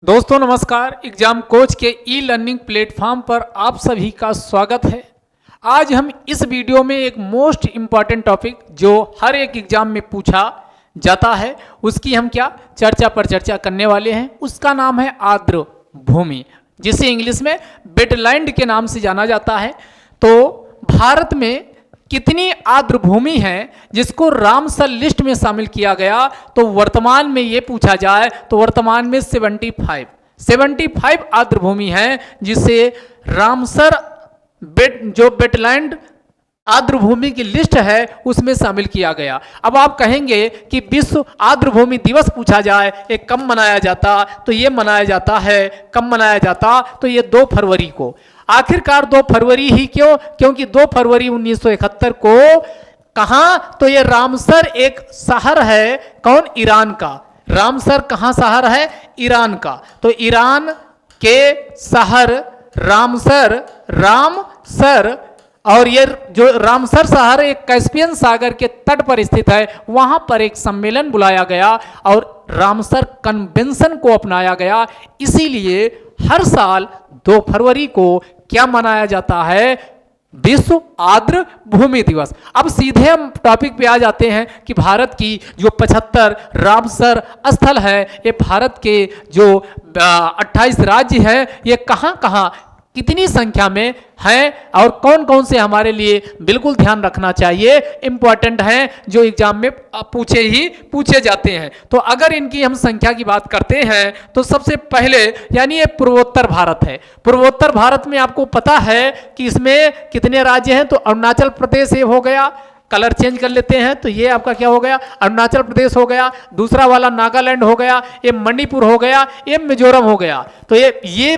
दोस्तों नमस्कार। Exam coach के ई लर्निंग प्लेटफॉर्म पर आप सभी का स्वागत है। आज हम इस वीडियो में एक मोस्ट इम्पॉर्टेंट टॉपिक जो हर एक एग्जाम में पूछा जाता है उसकी हम चर्चा करने वाले हैं। उसका नाम है आर्द्र भूमि, जिसे इंग्लिश में वेटलैंड के नाम से जाना जाता है। तो भारत में कितनी आर्द्र भूमि है जिसको रामसर लिस्ट में शामिल किया गया, तो वर्तमान में ये पूछा जाए तो वर्तमान में 75 आर्द्र भूमि है जिसे रामसर जो वेटलैंड आर्द्र भूमि की लिस्ट है उसमें शामिल किया गया। अब आप कहेंगे कि विश्व आर्द्र भूमि दिवस पूछा जाए ये कब मनाया जाता, तो ये मनाया जाता है, कब मनाया जाता, तो ये 2 फरवरी को। आखिरकार 2 फरवरी ही क्यों? क्योंकि 2 फरवरी 1971 को कहाँ, तो ये रामसर एक शहर है, कौन? ईरान का। रामसर कहाँ शहर है? ईरान का। तो ईरान के शहर रामसर, और ये जो रामसर शहर एक कैस्पियन सागर के तट पर स्थित है, वहां पर एक सम्मेलन बुलाया गया और रामसर कन्वेंशन को अपनाया गया। इसीलिए हर साल 2 फरवरी को क्या मनाया जाता है? विश्व आर्द्र भूमि दिवस। अब सीधे हम टॉपिक पे आ जाते हैं कि भारत की जो 75 रामसर स्थल है, ये भारत के जो 28 राज्य है, ये कहाँ कहाँ कितनी संख्या में हैं और कौन कौन से हमारे लिए बिल्कुल ध्यान रखना चाहिए, इंपॉर्टेंट हैं, जो एग्जाम में पूछे जाते हैं। तो अगर इनकी हम संख्या की बात करते हैं तो सबसे पहले यानी ये पूर्वोत्तर भारत है। पूर्वोत्तर भारत में आपको पता है कि इसमें कितने राज्य हैं, तो अरुणाचल प्रदेश ये हो गया, कलर चेंज कर लेते हैं तो ये आपका क्या हो गया? अरुणाचल प्रदेश हो गया। दूसरा वाला नागालैंड हो गया, ये मणिपुर हो गया, ये मिजोरम हो गया। तो ये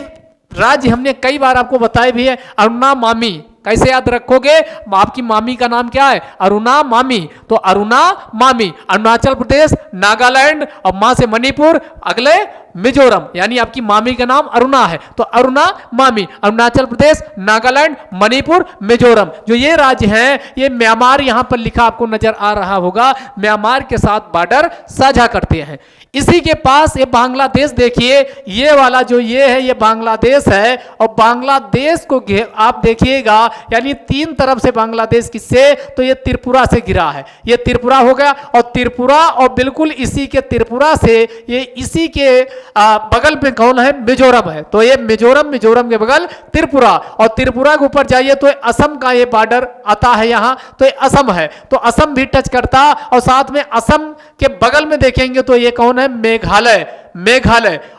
राज्य हमने कई बार आपको बताए भी है। अरुणा मामी कैसे याद रखोगे? आपकी मामी का नाम क्या है? अरुणा मामी। तो अरुणा मामी अरुणाचल प्रदेश, नागालैंड और मां से मणिपुर, अगले मिजोरम, यानी आपकी मामी का नाम अरुणा है। तो अरुणा मामी अरुणाचल प्रदेश, नागालैंड, मणिपुर, मिजोरम, जो ये राज्य हैं, ये म्यांमार यहां पर लिखा आपको नजर आ रहा होगा, म्यांमार के साथ बॉर्डर साझा करते हैं। इसी के पास ये बांग्लादेश देखिए, ये वाला जो ये है ये बांग्लादेश है, और बांग्लादेश को आप देखिएगा यानी 3 तरफ से बांग्लादेश किससे, तो ये त्रिपुरा से घिरा है। ये त्रिपुरा हो गया, और त्रिपुरा और बिल्कुल इसी के त्रिपुरा से ये इसी के बगल में कौन है? मिजोरम है। तो ये मिजोरम के बगल त्रिपुरा, और त्रिपुरा के ऊपर जाइए तो असम का ये बॉर्डर आता है यहाँ, तो ये असम है। तो असम भी टच करता, और साथ में असम के बगल में देखेंगे तो ये कौन है? मेघालय।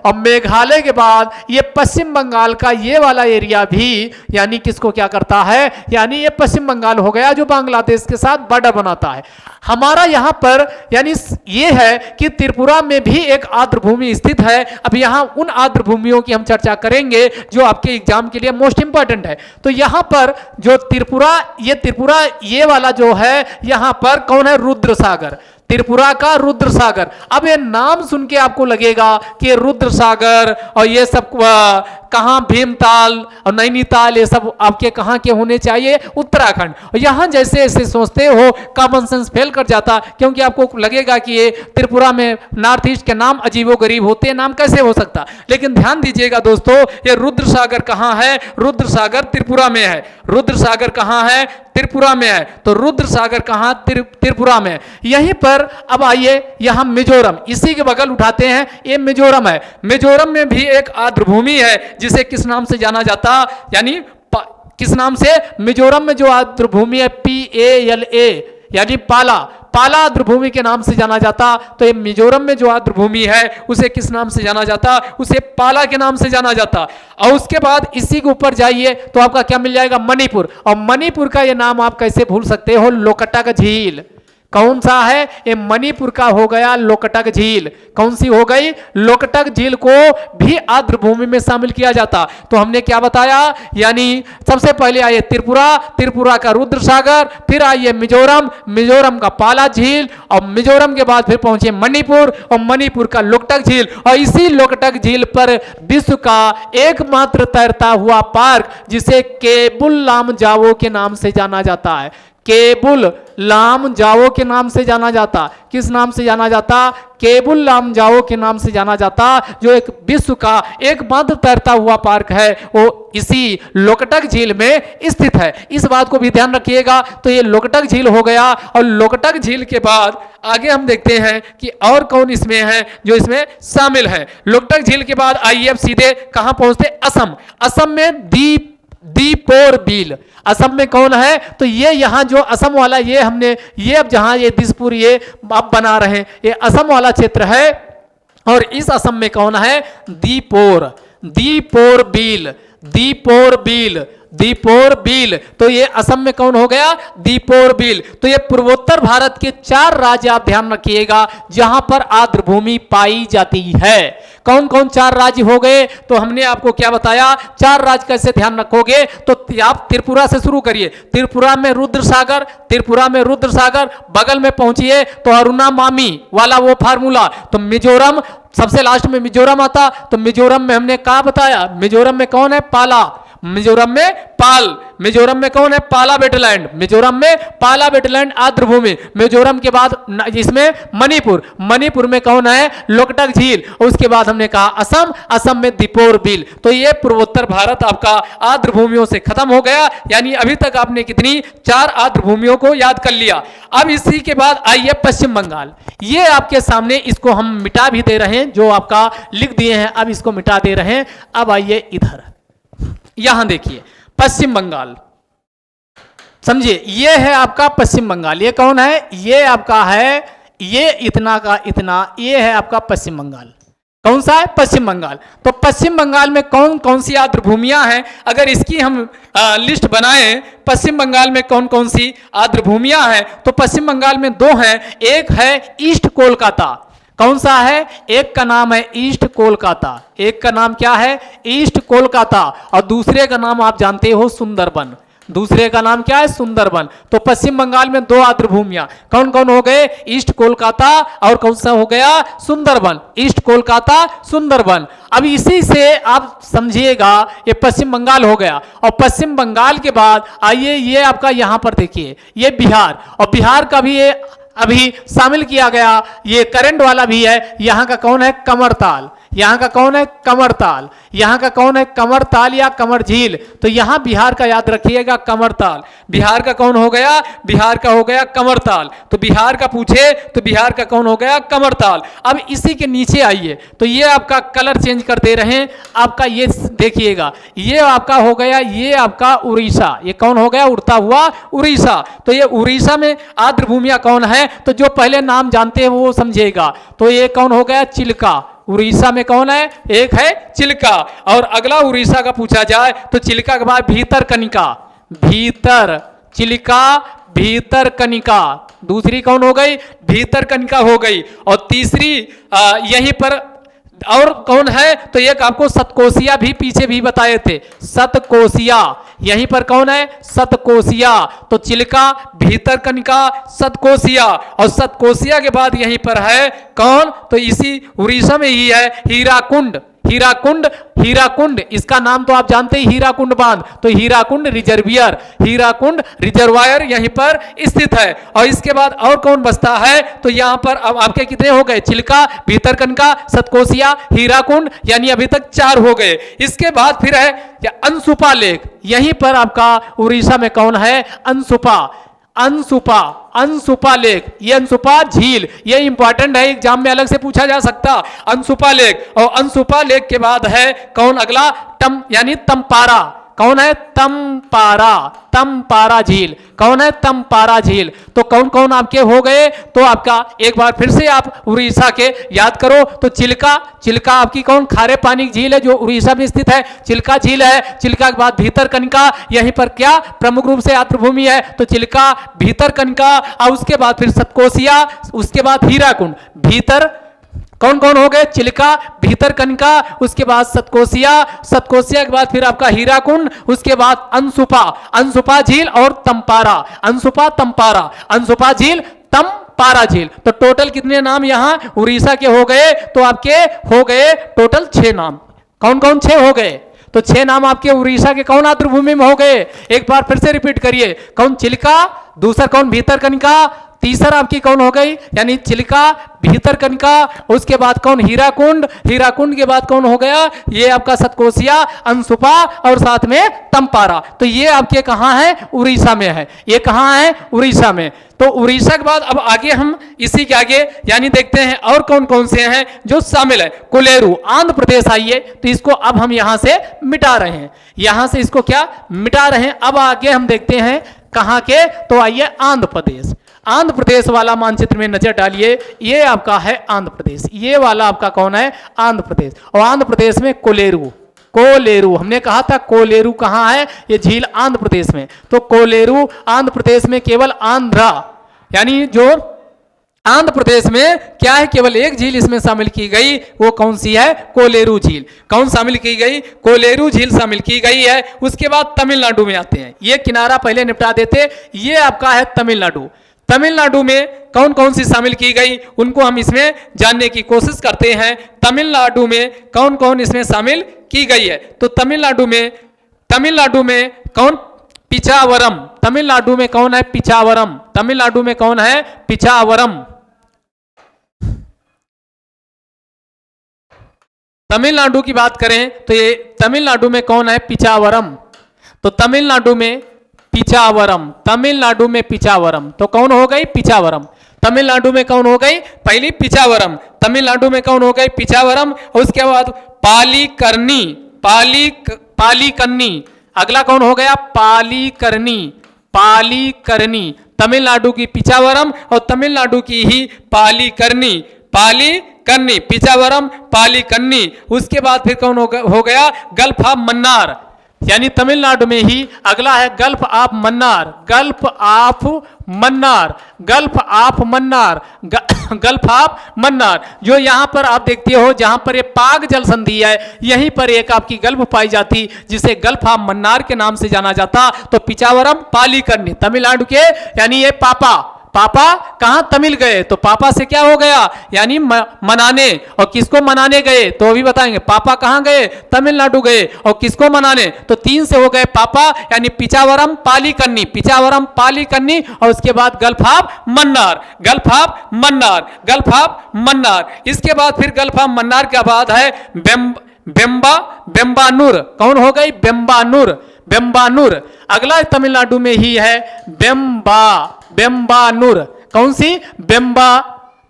और मेघालय के बाद ये पश्चिम बंगाल का ये वाला एरिया भी यानी किसको क्या करता है? यानी ये पश्चिम बंगाल हो गया जो बांग्लादेश के साथ बॉर्डर बनाता है। हमारा यहां पर यानी ये है कि त्रिपुरा में भी एक आर्द्र भूमि स्थित है। अब यहां उन आर्द्र भूमियों की हम चर्चा करेंगे जो आपके एग्जाम के लिए मोस्ट इंपॉर्टेंट है। तो यहां पर जो त्रिपुरा ये वाला जो है, यहां पर कौन है? रुद्र सागर। त्रिपुरा का रुद्र सागर। अब ये नाम सुन के आपको लगेगा कि रुद्र सागर और ये सब कहाँ, भीमताल और नैनीताल, ये सब आपके कहाँ के होने चाहिए? उत्तराखंड। और यहाँ जैसे ऐसे सोचते हो कॉमन सेंस फेल कर जाता, क्योंकि आपको लगेगा कि ये त्रिपुरा में नॉर्थ ईस्ट के नाम अजीबो गरीब होते हैं, नाम कैसे हो सकता। लेकिन ध्यान दीजिएगा दोस्तों, ये रुद्र सागर कहाँ है? रुद्र सागर त्रिपुरा में है। रुद्र सागर कहाँ है? त्रिपुरा में है। तो रुद्र सागर कहाँ? त्रिपुरा में। यहीं पर अब आइए यहां मिजोरम, इसी के बगल उठाते हैं, ये मिजोरम है। मिजोरम में भी एक आर्द्र भूमि है जिसे किस नाम से जाना जाता, यानी किस नाम से? मिजोरम में जो आर्द्र भूमि है PALA यानी पाला आर्द्र भूमि के नाम से जाना जाता। तो ये मिजोरम में जो आर्द्र भूमि है उसे किस नाम से जाना जाता? उसे पाला के नाम से जाना जाता। और उसके बाद इसी के ऊपर जाइए तो आपका क्या मिल जाएगा? मणिपुर। और मणिपुर का ये नाम आप कैसे भूल सकते हो? लोकटक झील। कौन सा है? ये मणिपुर का हो गया लोकटक झील। कौन सी हो गई? लोकटक झील को भी आर्द्र भूमि में शामिल किया जाता। तो हमने क्या बताया? यानी सबसे पहले आइए त्रिपुरा का रुद्र सागर, फिर आइए मिजोरम का पाला झील, और मिजोरम के बाद फिर पहुंचे मणिपुर, और मणिपुर का लोकटक झील। और इसी लोकटक झील पर विश्व का एकमात्र तैरता हुआ पार्क जिसे केबुल लामजावो के नाम से जाना जाता है। केबुल लाम जाओ के नाम से जाना जाता। किस नाम से जाना जाता? केबुल लाम जाओ के नाम से जाना जाता, जो एक विश्व का एकमात्र तैरता हुआ पार्क है, वो इसी लोकटक झील में स्थित है। इस बात को भी ध्यान रखिएगा। तो ये लोकटक झील हो गया, और लोकटक झील के बाद आगे हम देखते हैं कि और कौन इसमें है जो इसमें शामिल है। लोकटक झील के बाद आइए अब सीधे कहां पहुंचते? असम। असम में दीपोर बिल। असम में कौन है? तो ये यहाँ जो असम वाला ये हमने ये अब जहां ये दिसपुर ये आप बना रहे हैं, ये असम वाला क्षेत्र है। और इस असम में कौन है? दीपोर बिल। दीपोर बिल। तो ये असम में कौन हो गया? दीपोर बिल। तो ये पूर्वोत्तर भारत के 4 राज्य आप ध्यान रखिएगा जहां पर आर्द्र भूमि पाई जाती है। कौन कौन 4 राज्य हो गए? तो हमने आपको क्या बताया, 4 राज्य कैसे ध्यान रखोगे? तो आप त्रिपुरा से शुरू करिए। त्रिपुरा में रुद्रसागर, बगल में पहुंचिए तो अरुणा मामी वाला वो फार्मूला। तो मिजोरम, सबसे लास्ट में मिजोरम आता। तो मिजोरम में हमने क्या बताया? मिजोरम में कौन है? पाला। मिजोरम में पाल। मिजोरम में कौन है? पाला वेटलैंड। मिजोरम में पाला वेटलैंड आर्द्र भूमि। मिजोरम के बाद इसमें मणिपुर में कौन है? लोकटक झील। उसके बाद हमने कहा असम में दीपोर बिल। तो ये पूर्वोत्तर भारत आपका आर्द्र भूमियों से खत्म हो गया। यानी अभी तक आपने कितनी? 4 आर्द्र भूमियों को याद कर लिया। अब इसी के बाद आइए पश्चिम बंगाल। ये आपके सामने, इसको हम मिटा भी दे रहे हैं, जो आपका लिख दिए हैं अब इसको मिटा दे रहे हैं। अब आइए इधर, यहां देखिए पश्चिम बंगाल, समझिए ये है आपका पश्चिम बंगाल। ये कौन है? ये आपका है, ये इतना का इतना, ये है आपका पश्चिम बंगाल। कौन सा है? पश्चिम बंगाल। तो पश्चिम बंगाल में कौन कौन सी आर्द्र भूमियां हैं? अगर इसकी हम लिस्ट बनाएं, पश्चिम बंगाल में कौन कौन सी आर्द्र भूमियां हैं, तो पश्चिम बंगाल में 2 हैं। एक है ईस्ट कोलकाता। कौन सा है? एक का नाम है ईस्ट कोलकाता। एक का नाम क्या है? ईस्ट कोलकाता। और दूसरे का नाम आप जानते हो सुंदरबन। दूसरे का नाम क्या है? सुंदरबन। तो पश्चिम बंगाल में 2 आर्द्र भूमियां कौन कौन हो गए? ईस्ट कोलकाता और कौन सा हो गया? सुंदरबन। ईस्ट कोलकाता, सुंदरबन। अब इसी से आप समझिएगा ये पश्चिम बंगाल हो गया। और पश्चिम बंगाल के बाद आइए ये आपका यहां पर देखिए, ये बिहार। और बिहार का भी ये अभी शामिल किया गया, ये करंट वाला भी है। यहां का कौन है? कमरताल। यहां का कौन है? कमरताल। यहां का कौन है? कमरताल या कमर झील। तो यहां बिहार का याद रखिएगा, कमरताल। बिहार का कौन हो गया? बिहार का हो गया कमरताल। तो बिहार का पूछे तो बिहार का कौन हो गया? कमरताल। अब इसी के नीचे आइए, तो ये आपका कलर चेंज कर दे रहे हैं। आपका ये देखिएगा, ये आपका हो गया, ये आपका उड़ीसा। ये कौन हो गया? उड़ता हुआ उड़ीसा। तो ये उड़ीसा में आर्द्र भूमियां कौन है? तो जो पहले नाम जानते हैं वो समझिएगा। तो ये कौन हो गया? चिल्का। उड़ीसा में कौन है? एक है चिल्का। और अगला उड़ीसा का पूछा जाए तो चिल्का के बाद भीतरकनिका। भीतर चिल्का, भीतरकनिका। दूसरी कौन हो गई? भीतरकनिका हो गई। और तीसरी यहीं पर और कौन है? तो एक आपको सतकोसिया भी पीछे भी बताए थे, सतकोसिया। यहीं पर कौन है? सतकोसिया। तो चिल्का, भीतरकनिका, सतकोसिया। और सतकोसिया के बाद यहीं पर है कौन? तो इसी उड़ीसा में ही है हीराकुंड। हीराकुंड, हीराकुंड इसका नाम तो आप जानते ही, हीराकुंड बांध। तो हीराकुंड रिजर्वियर, हीराकुंड रिजर्वायर यहीं पर स्थित है। और इसके बाद और कौन बसता है? तो यहां पर अब आपके कितने हो गए? चिल्का, भीतरकनिका, सतकोसिया, हीराकुंड, यानी अभी तक 4 हो गए। इसके बाद फिर है अनसुपा लेक। यहीं पर आपका उड़ीसा में कौन है? अनसुपा। अनसुपा, अनसुपा लेक, ये अनसुपा झील, ये इंपॉर्टेंट है, एग्जाम में अलग से पूछा जा सकता। अनसुपा लेक। और अनसुपा लेक के बाद है कौन? अगला यानी तमपारा। कौन है? तमपारा। तमपारा झील। कौन है? तमपारा झील। तो कौन कौन आपके हो गए? तो आपका एक बार फिर से आप उड़ीसा के याद करो। तो चिल्का, चिल्का आपकी कौन? खारे पानी झील है जो उड़ीसा में स्थित है, चिल्का झील है। चिल्का के बाद भीतरकनिका, यहीं पर क्या प्रमुख रूप से आर्द्र भूमि है? तो चिल्का, भीतरकनिका। और उसके बाद फिर सतकोसिया, उसके बाद हीराकुंड। भीतर कौन कौन हो गए? चिल्का, भीतरकनिका, उसके बाद सतकोसिया, सतकोसिया के बाद फिर आपका हीराकुंड, उसके बाद अनसुपा, अनसुपा झील और तमपारा। अनसुपा, तमपारा, अनसुपा झील, तमपारा झील। तो टोटल कितने नाम यहां उड़ीसा के हो गए? तो आपके हो गए टोटल 6 नाम। कौन कौन 6 हो गए? तो 6 नाम आपके उड़ीसा के कौन आर्द्र भूमि में हो गए? एक बार फिर से रिपीट करिए। कौन? चिलिका। दूसरा कौन? भीतरकनिका। तीसरा आपकी कौन हो गई? यानी चिलिका, भीतरकनिका। उसके बाद कौन? हीराकुंड। हीराकुंड के बाद कौन हो गया? ये आपका सतकोसिया, अनसुपा और साथ में तंपारा। तो ये आपके कहां है? उड़ीसा में है। ये कहां है? उड़ीसा में। तो उड़ीसा के बाद अब आगे हम इसी के आगे यानी देखते हैं और कौन कौन से हैं जो शामिल है। कोलेरू आंध्र प्रदेश। आइए, तो इसको अब हम यहां से मिटा रहे हैं, यहां से इसको क्या मिटा रहे हैं। अब आगे हम देखते हैं कहां के, तो आइए आंध्र प्रदेश। आंध्र प्रदेश वाला मानचित्र में नजर डालिए। ये आपका है आंध्र प्रदेश, ये वाला आपका कौन है? आंध्र प्रदेश। और आंध्र प्रदेश में कोलेरू, कोलेरू हमने कहा था कोलेरू कहां है? ये झील आंध्र प्रदेश में। तो कोलेरू आंध्र प्रदेश में केवल आंध्रा, यानी जो आंध्र प्रदेश में क्या है, केवल एक झील इसमें शामिल की गई। वो कौन सी है? कोलेरू झील। कौन शामिल की गई? कोलेरू झील शामिल की गई है। उसके बाद तमिलनाडु में आते हैं। ये किनारा पहले निपटा देते। ये आपका है तमिलनाडु। तमिलनाडु में कौन कौन सी शामिल की गई उनको हम इसमें जानने की कोशिश करते हैं। तमिलनाडु में कौन कौन इसमें शामिल की गई है? तो तमिलनाडु में कौन? पिचावरम। तमिलनाडु में कौन है? पिचावरम। तमिलनाडु में कौन है? पिचावरम। तमिलनाडु की बात करें तो ये तमिलनाडु में कौन है? पिचावरम। तो तमिलनाडु में पिचावरम, तमिलनाडु में पिचावरम। तो कौन हो गई? पिचावरम। तमिलनाडु में कौन हो गई? पहली पिचावरम। तमिलनाडु में कौन हो गई? पिचावरम। और उसके बाद पालीकरनी, पालीकरनी। अगला कौन हो गया? पालीकरनी, पालीकरनी। तमिलनाडु की पिचावरम और तमिलनाडु की ही पालीकरनी, पालीकरनी, पिचावरम, पालीकरनी। उसके बाद फिर कौन हो गया? गल्फ ऑफ मन्नार, यानी तमिलनाडु में ही अगला है gulf of Mannar, gulf of Mannar, gulf of Mannar, gulf of Mannar. जो यहां पर आप देखते हो जहां पर ये पाक जल संधि है, यहीं पर एक आपकी गल्फ पाई जाती जिसे गल्फ ऑफ मन्नार के नाम से जाना जाता। तो पिचावरम, पालीकरनी तमिलनाडु के, यानी ये पापा कहां? तमिल गए। तो पापा से क्या हो गया? यानी मनाने। और किसको मनाने गए? तो अभी बताएंगे। पापा कहां गए? तमिलनाडु गए। और किसको मनाने? तो 3 से हो गए पापा, यानी पिचावरम, पालीकरनी, पिचावरम, पालीकरनी। और उसके बाद gulf of Mannar, gulf of Mannar, gulf of Mannar. इसके बाद फिर गल्फ ऑफ मन्नार के बाद है बेम्बानूर। कौन हो गई? बेम्बानूर, बेम्बानूर। अगला तमिलनाडु में ही है बेम्बानूर। कौन सी?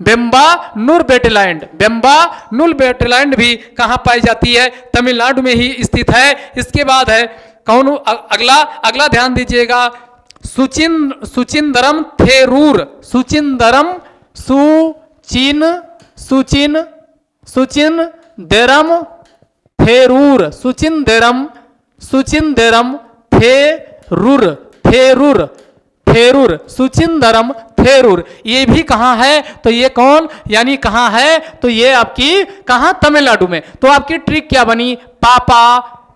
बेम्बानूर बेटलैंड। बेम्बानूर बेटलैंड भी कहां पाई जाती है? तमिलनाडु में ही स्थित है। इसके बाद है कौन? अगला ध्यान दीजिएगा, सुचिंदरम थेरूर, सुचिंदरम, सुचिंदरम थेरूर, सुचिंदरम थेरूर, सुचिंदरम थेरूर। ये भी कहां है? तो ये कौन, यानी कहां है? तो ये आपकी कहां? तमिलनाडु में। तो आपकी ट्रिक क्या बनी? पापा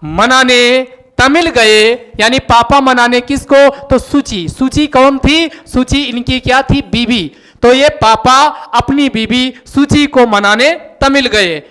मनाने तमिल गए, यानी पापा मनाने किसको? तो सूची कौन थी? सूची इनकी क्या थी? बीबी। तो ये पापा अपनी बीबी सूची को मनाने तमिल गए।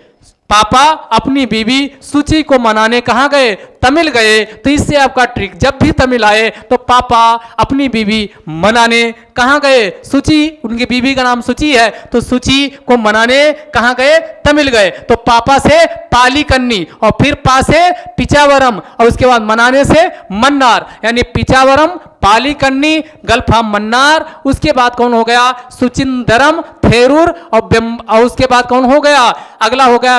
पापा अपनी बीबी सूची को मनाने कहां गए? तमिल गए। तो इससे आपका ट्रिक, जब भी तमिल आए तो पापा अपनी बीबी मनाने कहां गए? सूची, उनकी बीबी का नाम सूची है, तो सूची को मनाने कहां गए? तमिल गए। तो पापा से पालीकरनी और फिर पा से पिचावरम और उसके बाद मनाने से मन्नार, यानी पिचावरम, पालीकरनी, गल्फ ऑफ मन्नार। उसके बाद कौन हो गया? सुचिंदरम थेरूर। और उसके बाद कौन हो गया? अगला हो गया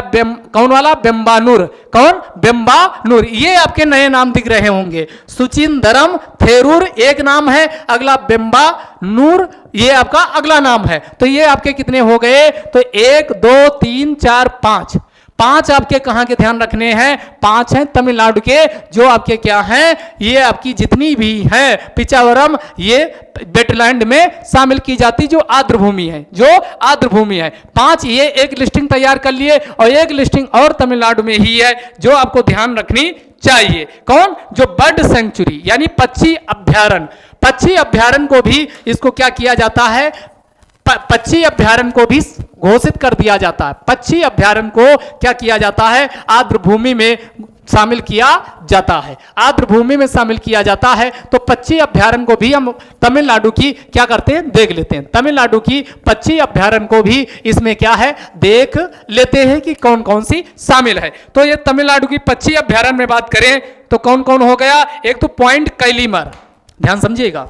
कौन वाला? बेम्बानूर। कौन? बेम्बानूर। ये आपके नए नाम दिख रहे होंगे। सुचिंदरम थेरूर एक नाम है, अगला बेम्बानूर ये आपका अगला नाम है। तो ये आपके कितने हो गए? तो 1 2 3 4 5 आपके कहां के ध्यान रखने हैं? 5 हैं तमिलनाडु के, जो आपके क्या हैं? ये आपकी जितनी भी है पिचावरम, ये वेटलैंड में शामिल की जाती, जो आर्द्र भूमि है, जो आर्द्र भूमि है। 5 ये एक लिस्टिंग तैयार कर लिए। और एक लिस्टिंग और तमिलनाडु में ही है जो आपको ध्यान रखनी चाहिए। कौन? जो बर्ड सेंचुरी, यानी पक्षी अभ्यारण्य। पक्षी अभ्यारण्य को भी इसको क्या किया जाता है? पक्षी अभ्यारण्य को भी घोषित कर दिया जाता है। पक्षी अभ्यारण्य को क्या किया जाता है? आर्द्र भूमि में शामिल किया जाता है, आर्द्र भूमि में शामिल किया जाता है। तो पक्षी अभ्यारण्य को भी हम तमिलनाडु की क्या करते हैं, देख लेते हैं। तमिलनाडु की पक्षी अभ्यारण्य को भी इसमें क्या है, देख लेते हैं कि कौन कौन सी शामिल है। तो ये तमिलनाडु की पक्षी अभ्यारण्य में बात करें तो कौन कौन हो गया, एक तो पॉइंट कैलीमर, ध्यान समझिएगा,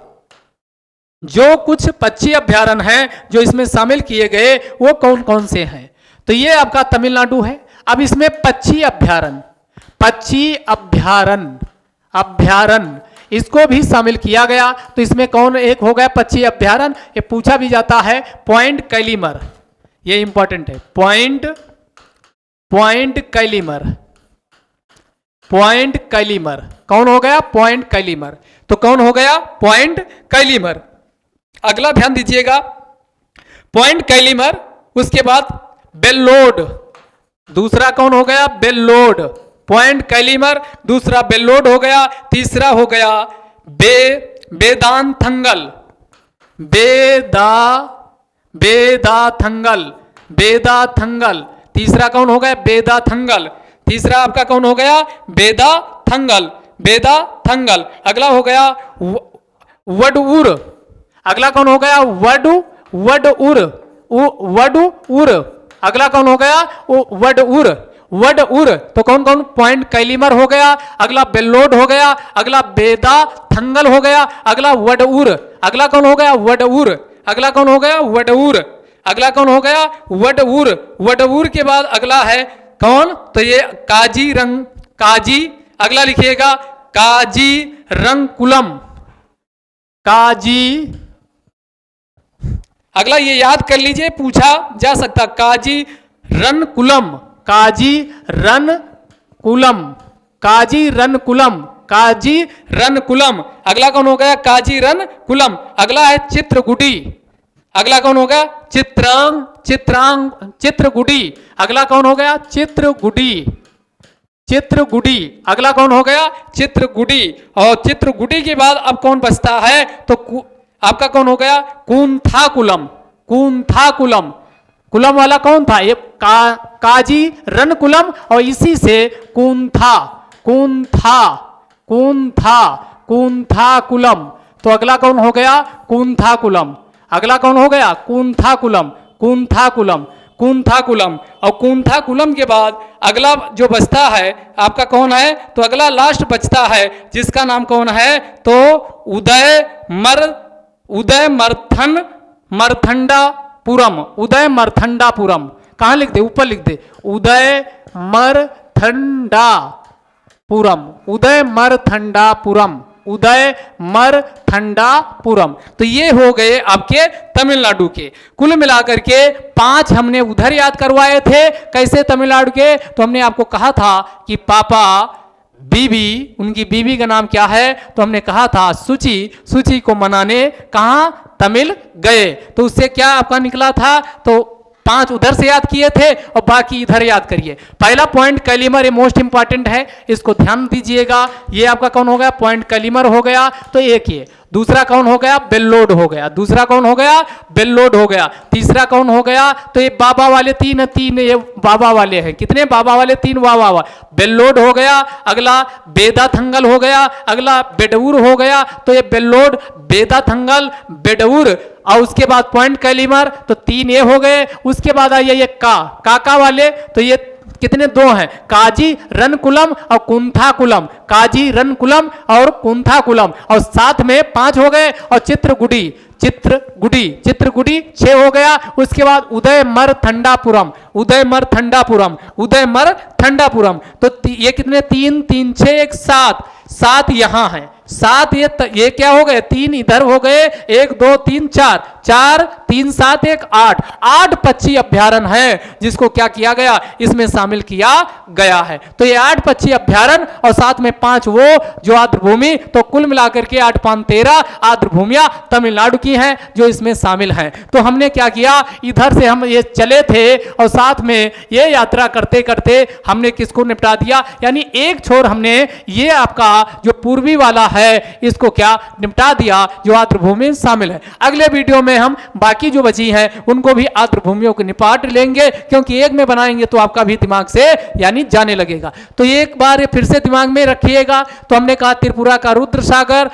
जो कुछ पक्षी अभ्यारण्य हैं जो इसमें शामिल किए गए वो कौन कौन से हैं। तो ये आपका तमिलनाडु है। अब इसमें पक्षी अभ्यारण्य, पक्षी अभ्यारण्य इसको भी शामिल किया गया। तो इसमें कौन एक हो गया पक्षी अभ्यारण्य, ये पूछा भी जाता है, पॉइंट कैलीमर, ये इंपॉर्टेंट है, पॉइंट कैलीमर कौन हो गया, पॉइंट कैलीमर। तो कौन हो गया, पॉइंट कैलीमर। अगला ध्यान दीजिएगा, पॉइंट कैलीमर, उसके बाद बेल्लोड, दूसरा कौन हो गया, बेल्लोड, पॉइंट कैलीमर, दूसरा बेल्लोड हो गया, तीसरा हो गया बेदांथंगल, बेदाथंगल, तीसरा कौन हो गया, बेदाथंगल, तीसरा आपका कौन हो गया, बेदाथंगल। अगला हो गया वडउर, अगला कौन हो गया, वडउर, अगला कौन हो गया, वडउर। तो कौन कौन, पॉइंट कैलीमर हो गया, अगला बेल्लोड हो गया, अगला बेदाथंगल हो गया, अगला वडउर, अगला कौन हो गया, वडउर, अगला कौन हो गया, वडउर, अगला कौन हो गया, वडउर। वडउर के बाद अगला है कौन, तो ये काजी, अगला लिखिएगा काजीरंगकुलम, अगला ये याद कर लीजिए, पूछा जा सकता, काजीरनकुलम। अगला कौन हो गया, काजीरनकुलम। अगला है चित्रगुडी, अगला कौन हो गया, चित्रगुडी, अगला कौन हो गया, चित्रगुडी, अगला कौन हो गया, चित्रगुडी। और चित्रगुडी के बाद अब कौन बचता है, तो आपका कौन हो गया, कुंथाकुलम, कुलम वाला कौन था, ये काजीरनकुलम, और इसी से कुंथाकुलम। तो अगला कौन हो गया, कुंथाकुलम, अगला कौन हो गया, कुंथाकुलम। और कुंथाकुलम के बाद अगला जो बचता है आपका कौन है, तो अगला लास्ट बचता है जिसका नाम कौन है, तो उदयमरथंडापुरम। कहाँ लिख दे, ऊपर लिख दे, उदयमरथंडापुरम। तो ये हो गए आपके तमिलनाडु के। कुल मिलाकर के 5 हमने उधर याद करवाए थे। कैसे तमिलनाडु के, तो हमने आपको कहा था कि पापा, बीबी, उनकी बीबी का नाम क्या है, तो हमने कहा था सूची को मनाने कहाँ, तमिल गए। तो उससे क्या आपका निकला था, तो 5 उधर से याद किए थे और बाकी इधर याद करिए। पहला पॉइंट कैलीमर, ये मोस्ट इंपॉर्टेंट है, इसको ध्यान दीजिएगा। ये आपका कौन हो गया, पॉइंट कैलीमर हो गया, तो एक ये। दूसरा कौन हो गया, बेल्लोड हो गया, दूसरा कौन हो गया, बेल्लोड हो गया। तीसरा कौन हो गया, तो ये बाबा वाले तीन ये बाबा वाले हैं, कितने बाबा वाले, 3 बाबा, बेल्लोड हो गया। अगला बेदाथंगल हो गया, अगला बेडउर हो गया। तो ये बेल्लोड, बेदाथंगल, बेडउर, और उसके बाद पॉइंट कैलीमर, तो 3 ये हो गए। उसके बाद आइए ये काका वाले, तो ये कितने, 2 हैं, काजीरनकुलम और कुंथाकुलम, काजीरनकुलम और कुंथाकुलम, और साथ में 5 हो गए। और चित्रगुडी 6 हो गया। उसके बाद उदयमरथंडापुरम, तो ये कितने, 3 3 6 1 7 यहाँ है, 7 ये क्या हो गए, 3 इधर हो गए, 1 2 3 4 3 7 1 8 पक्षी अभ्यारण्य है जिसको क्या किया गया, इसमें शामिल किया गया है। तो ये 8 पक्षी अभ्यारण्य और साथ में 5 वो जो आर्द्रभूमि, तो कुल मिलाकर के 8 5 13 आर्द्रभूमियां तमिलनाडु की हैं जो इसमें शामिल हैं। तो हमने क्या किया, इधर से हम ये चले थे और साथ में ये यात्रा करते करते हमने किसको निपटा दिया, यानी एक छोर हमने ये आपका जो पूर्वी वाला है इसको क्या निपटा दिया, जो आर्द्र भूमि शामिल है। अगले वीडियो में हम बाकी जो बची हैं उनको भी आर्द्र भूमियों को निपाट लेंगे, क्योंकि एक में बनाएंगे तो आपका भी दिमाग से यानी जाने लगेगा। तो एक बार फिर से दिमाग में रखिएगा। तो हमने कहा त्रिपुरा का रुद्र सागर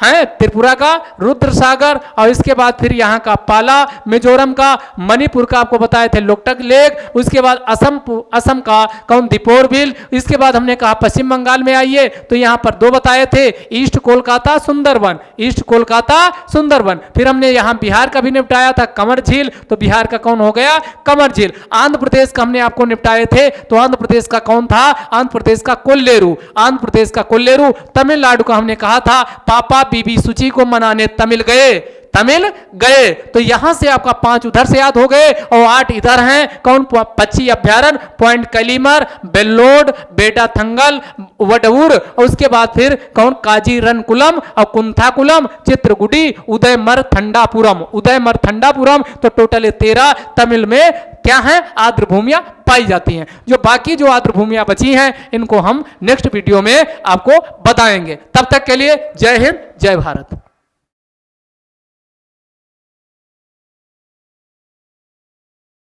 है, त्रिपुरा का रुद्र सागर, और इसके बाद फिर यहाँ का पाला, मिजोरम का, मणिपुर का आपको बताए थे लोकटक लेक, उसके बाद असम का कौन दीपोरबिल, इसके बाद हमने कहा पश्चिम बंगाल में आइए तो यहाँ पर 2 बताए थे, ईस्ट कोलकाता सुंदरवन, ईस्ट कोलकाता सुंदरवन। फिर हमने यहाँ बिहार का भी निपटाया था कमर झील, तो बिहार का कौन हो गया कमर झील। आंध्र प्रदेश का हमने आपको निपटाए थे, तो आंध्र प्रदेश का कौन था, आंध्र प्रदेश का कोल्लेरू, आंध्र प्रदेश का कोल्लेरू। तमिलनाडु का हमने कहा था पापा बीबी सूची को मनाने तमिल गए। तो यहां से आपका 5 उधर से याद हो गए और 8 इधर हैं। कौन, पक्षी अभ्यारण्य, पॉइंट कलीमर, बेल्लोड, बेटा थंगल, वडऊर, और उसके बाद फिर कौन काजीरनकुलम और कुंथाकुलम, चित्रगुडी, उदयमर ठंडापुरम। तो टोटल 13 तमिल में क्या है आर्द्र भूमियां पाई जाती हैं। जो बाकी जो आर्द्र भूमियां बची हैं इनको हम नेक्स्ट वीडियो में आपको बताएंगे। तब तक के लिए जय हिंद, जय भारत।